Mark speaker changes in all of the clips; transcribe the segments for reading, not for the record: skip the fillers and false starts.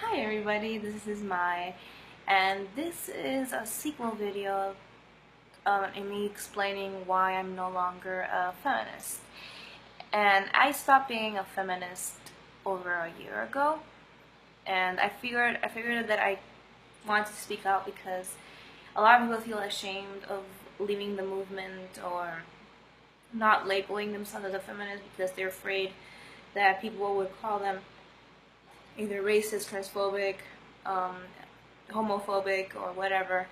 Speaker 1: Hi everybody, this is Mae, and this is a sequel video in me explaining why I'm no longer a feminist. And I stopped being a feminist over a year ago, and I figured that I wanted to speak out because a lot of people feel ashamed of leaving the movement or not labeling themselves as a feminist because they're afraid that people would call them either racist, transphobic, um, homophobic, or whatever.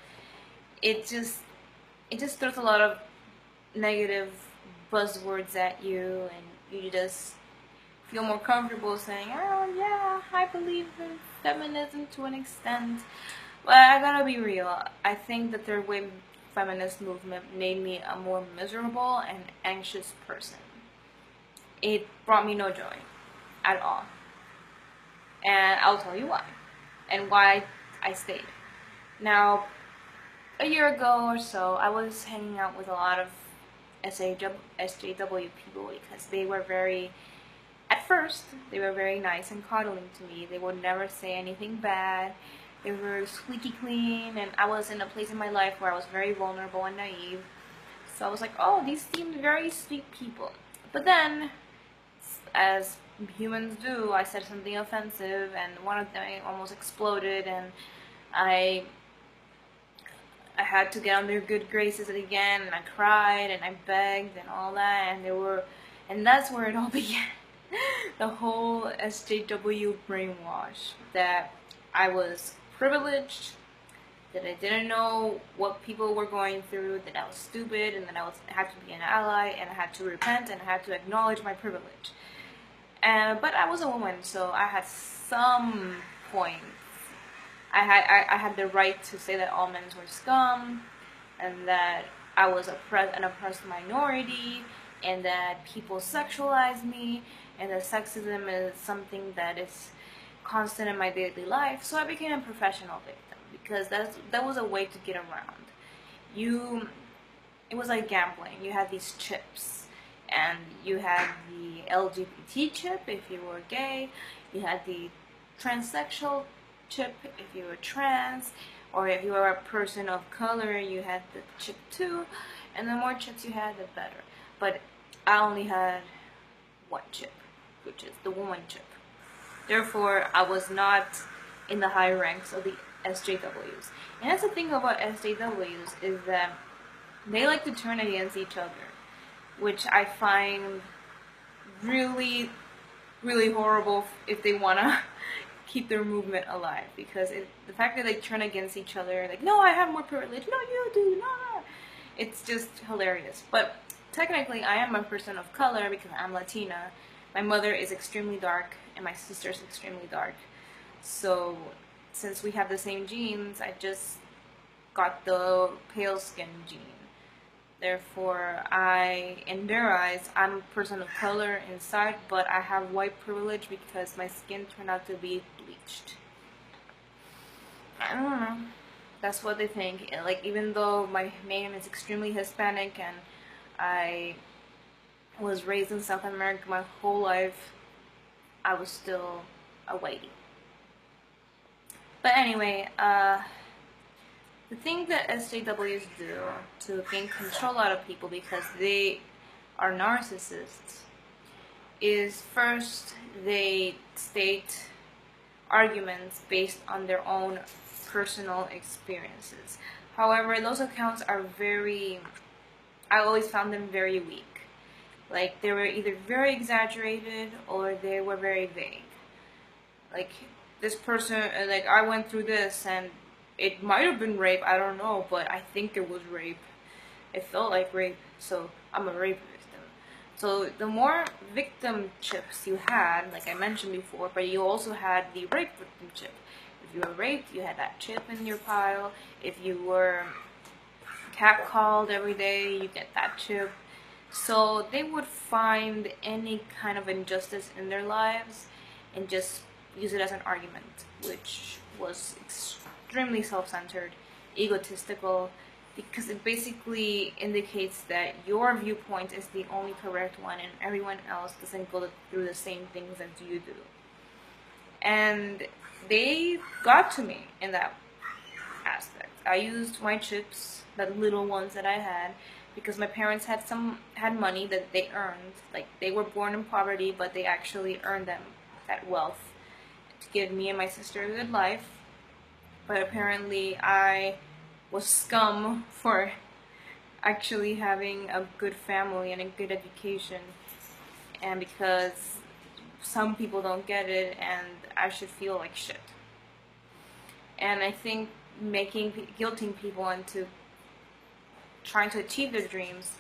Speaker 1: It just throws a lot of negative buzzwords at you, and you just feel more comfortable saying, "Oh yeah, I believe in feminism to an extent." But I gotta be real. I think the third wave feminist movement made me a more miserable and anxious person. It brought me no joy at all. And I'll tell you why, and why I stayed. Now, a year ago or so, I was hanging out with a lot of SJW people because they were at first, they were very nice and coddling to me. They would never say anything bad. They were squeaky clean, and I was in a place in my life where I was very vulnerable and naive. So I was like, oh, these seemed very sweet people. But then, as humans do, I said something offensive, and one of them almost exploded, and I had to get on their good graces again, and I cried and I begged and all that, and that's where it all began. The whole SJW brainwash that I was privileged, that I didn't know what people were going through, that I was stupid, and that I had to be an ally, and I had to repent, and I had to acknowledge my privilege. But I was a woman, so I had some points. I had the right to say that all men were scum, and that I was an oppressed minority, and that people sexualize me, and that sexism is something that is constant in my daily life. So I became a professional victim because that was a way to get around. It was like gambling. You had these chips, and you had the LGBT chip if you were gay, you had the transsexual chip if you were trans, or if you were a person of color, you had the chip too, and the more chips you had, the better. But I only had one chip, which is the woman chip. Therefore, I was not in the high ranks of the SJWs. And that's the thing about SJWs, is that they like to turn against each other, which I find really, really horrible if they want to keep their movement alive, because the fact that they turn against each other, like, no, I have more privilege, no, you do, no, it's just hilarious. But technically, I am a person of color because I'm Latina. My mother is extremely dark, and my sister is extremely dark. So, since we have the same genes, I just got the pale skin gene. Therefore, in their eyes, I'm a person of color inside, but I have white privilege because my skin turned out to be bleached. I don't know. That's what they think. Like, even though my name is extremely Hispanic and I was raised in South America my whole life, I was still a whitey. But anyway, the thing that SJWs do to gain control out of people because they are narcissists is, first, they state arguments based on their own personal experiences. However, those accounts are I always found them very weak. Like, they were either very exaggerated or they were very vague. Like, this person, like, I went through this and it might have been rape, I don't know, but I think it was rape. It felt like rape, so I'm a rape victim. So the more victim chips you had, like I mentioned before, but you also had the rape victim chip. If you were raped, you had that chip in your pile. If you were catcalled every day, you get that chip. So they would find any kind of injustice in their lives and just use it as an argument, which was extremely self-centered, egotistical, because it basically indicates that your viewpoint is the only correct one and everyone else doesn't go through the same things as you do. And they got to me in that aspect. I used my chips, the little ones that I had, because my parents had money that they earned. Like, they were born in poverty, but they actually earned that wealth to give me and my sister a good life. But apparently I was scum for actually having a good family and a good education, and because some people don't get it and I should feel like shit. And I think guilting people into trying to achieve their dreams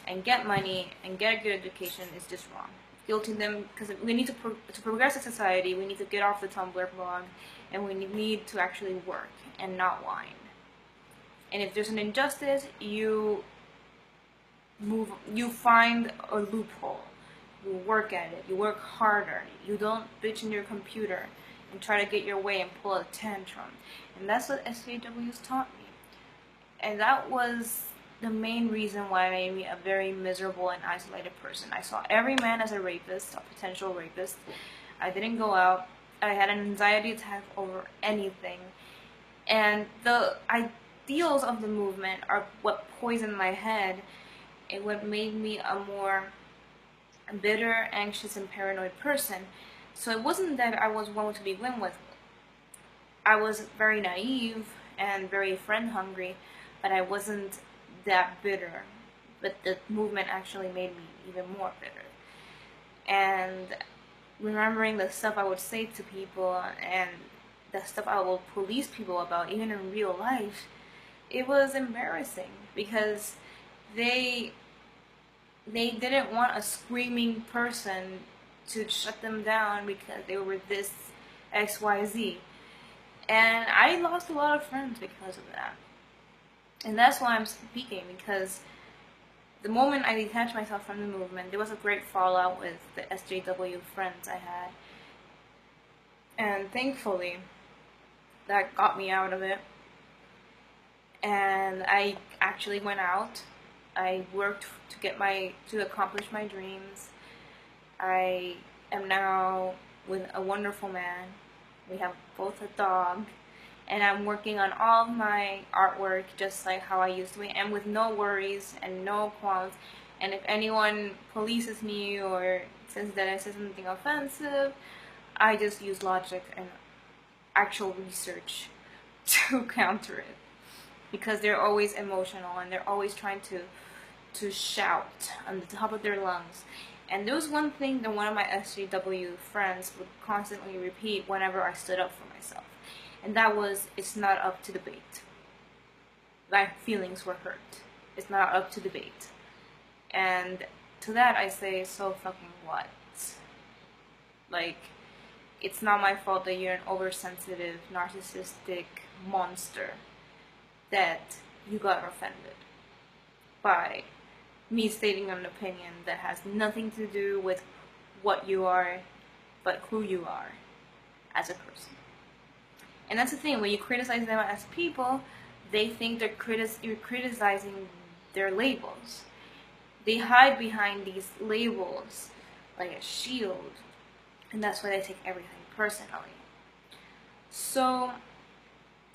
Speaker 1: and get money and get a good education is just wrong. Guilting them, because we need to progress as a society, we need to get off the Tumblr blog, and we need to actually work and not whine. And if there's an injustice, you find a loophole, you work at it, you work harder, you don't bitch in your computer and try to get your way and pull a tantrum. And that's what SJWs taught me. And that was the main reason why it made me a very miserable and isolated person. I saw every man as a rapist, a potential rapist. I didn't go out. I had an anxiety attack over anything. And the ideals of the movement are what poisoned my head and what made me a more bitter, anxious, and paranoid person. So it wasn't that I was one to begin with. I was very naive and very friend hungry, but I wasn't that bitter. But the movement actually made me even more bitter. And remembering the stuff I would say to people and the stuff I would police people about, even in real life, it was embarrassing because they didn't want a screaming person to shut them down because they were this XYZ. And I lost a lot of friends because of that. And that's why I'm speaking, because the moment I detached myself from the movement, there was a great fallout with the SJW friends I had. And thankfully, that got me out of it. And I actually went out. I worked to accomplish my dreams. I am now with a wonderful man. We have both a dog. And I'm working on all of my artwork just like how I used to be, and with no worries and no qualms. And if anyone polices me or says that I said something offensive, I just use logic and actual research to counter it. Because they're always emotional and they're always trying to shout on the top of their lungs. And there was one thing that one of my SJW friends would constantly repeat whenever I stood up for myself. And that was, it's not up to debate. My feelings were hurt. It's not up to debate. And to that I say, so fucking what? Like, it's not my fault that you're an oversensitive, narcissistic monster that you got offended by me stating an opinion that has nothing to do with what you are, but who you are as a person. And that's the thing, when you criticize them as people, they think you're criticizing their labels. They hide behind these labels like a shield, and that's why they take everything personally. So,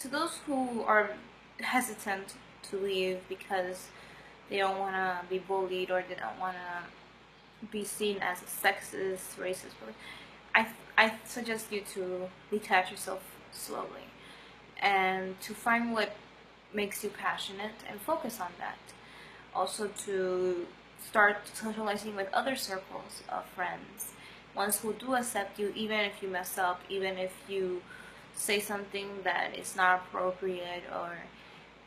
Speaker 1: to those who are hesitant to leave because they don't want to be bullied or they don't want to be seen as a sexist, racist person, I suggest you to detach yourself slowly and to find what makes you passionate and focus on that. Also to start socializing with other circles of friends, ones who do accept you even if you mess up, even if you say something that is not appropriate or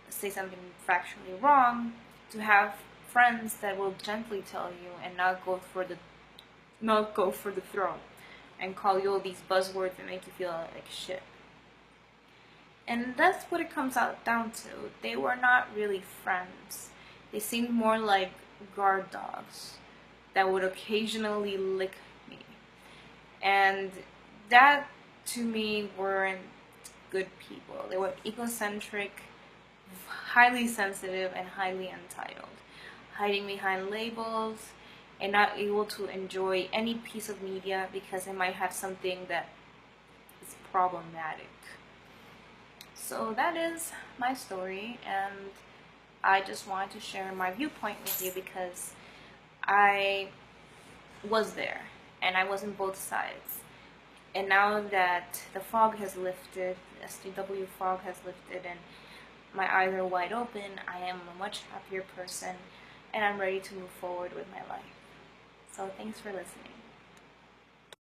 Speaker 1: say something factually wrong, to have friends that will gently tell you and not go for the throat and call you all these buzzwords that make you feel like shit. And that's what it comes down to. They were not really friends. They seemed more like guard dogs that would occasionally lick me. And that, to me, weren't good people. They were egocentric, highly sensitive, and highly entitled, hiding behind labels and not able to enjoy any piece of media because it might have something that is problematic. So that is my story, and I just wanted to share my viewpoint with you because I was there and I was on both sides. And now that the fog has lifted, the SDW fog has lifted, and my eyes are wide open, I am a much happier person, and I'm ready to move forward with my life. So thanks for listening.